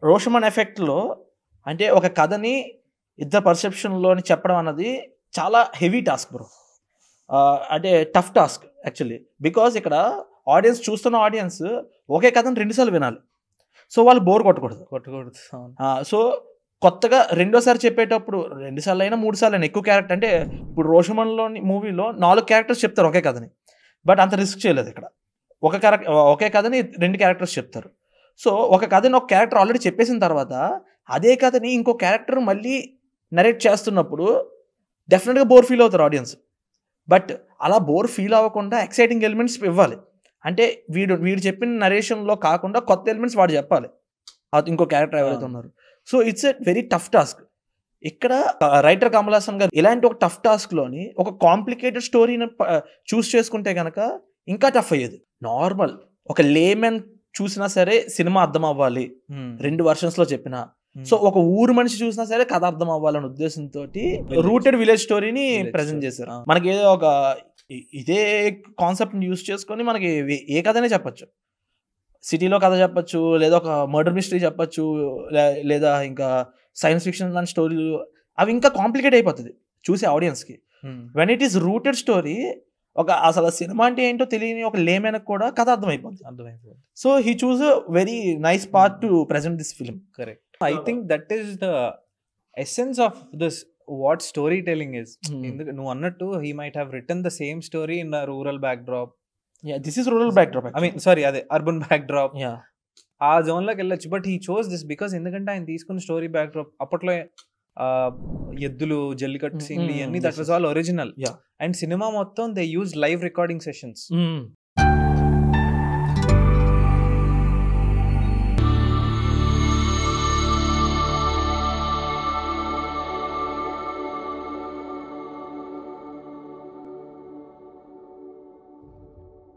రోషమన్ ఎఫెక్ట్లో అంటే ఒక కథని ఇద్దరు పర్సెప్షన్లోని చెప్పడం అన్నది చాలా హెవీ టాస్క్ బ్రో. అంటే టఫ్ టాస్క్ యాక్చువల్లీ. బికాజ్ ఇక్కడ ఆడియన్స్ చూస్తున్న ఆడియన్స్ ఒకే కథను రెండుసార్లు వినాలి. సో వాళ్ళు బోర్ కొట్టకూడదు. సో కొత్తగా రెండోసారి చెప్పేటప్పుడు 2 సార్లు అయినా 3 సార్లు అయినా ఎక్కువ క్యారెక్టర్ అంటే ఇప్పుడు రోషమన్లోని మూవీలో 4 క్యారెక్టర్స్ చెప్తారు ఒకే కథని. బట్ అంత రిస్క్ చేయలేదు ఇక్కడ. ఒకే కథని 2 క్యారెక్టర్స్ చెప్తారు. సో ఒక కథని ఒక క్యారెక్టర్ ఆల్రెడీ చెప్పేసిన తర్వాత అదే కథని ఇంకో క్యారెక్టర్ మళ్ళీ నరేట్ చేస్తున్నప్పుడు డెఫినెట్గా బోర్ ఫీల్ అవుతారు ఆడియన్స్. బట్ అలా బోర్ ఫీల్ అవ్వకుండా ఎక్సైటింగ్ ఎలిమెంట్స్ ఇవ్వాలి. అంటే వీడు చెప్పిన నరేషన్లో కాకుండా కొత్త ఎలిమెంట్స్ వాడు చెప్పాలి ఇంకో క్యారెక్టర్ ఎవరైతే ఉన్నారు. So it's a very tough task. ఇక్కడ రైటర్ కమల్ హాసన్ గారు ఇలాంటి ఒక టఫ్ టాస్క్లోని ఒక కాంప్లికేటెడ్ స్టోరీని చూస్ చేసుకుంటే కనుక ఇంకా టఫ్ అయ్యేది. నార్మల్ ఒక లేమెన్ చూసినా సరే సినిమా అర్థం అవ్వాలి 2 వర్షన్స్లో చెప్పినా. సో ఒక ఊరు మనిషి చూసినా సరే కథ అర్థం అవ్వాలనే ఉద్దేశంతో రూటెడ్ విలేజ్ స్టోరీని ప్రజెంట్ చేశారు. మనకి ఏదో ఒక ఇదే కాన్సెప్ట్ని యూస్ చేసుకొని మనకి ఏ కథనే చెప్పచ్చు. సిటీలో కథ చెప్పచ్చు, లేదా ఒక మర్డర్ మిస్టరీ చెప్పచ్చు, లేదా ఇంకా సైన్స్ ఫిక్షన్ లాంటి స్టోరీలు అవి ఇంకా కాంప్లికేట్ అయిపోతుంది చూసే ఆడియన్స్కి. When it is rooted story ఒక అసలు సినిమా అంటే ఏంటో తెలియని ఒక లేమెన్కి కూడా కథ అర్థమైపోతుంది. So he choose a very nice part to present this film. Correct. I think that is the essence of this what storytelling is. నువ్వు అన్నట్టు he might have written the same story in a rural backdrop. Yeah, this is rural backdrop actually. I mean sorry అదే urban backdrop. Yeah, ఆ zone లోకి వెళ్ళొచ్చు. But he chose this because ఎందుకంటే ఆయన తీసుకున్న story backdrop అప్పట్లో ఎద్దులు జల్లికట్టు సీన్లు ఇవన్నీ that was all original. Yeah. And cinema మొత్తం they use live recording sessions.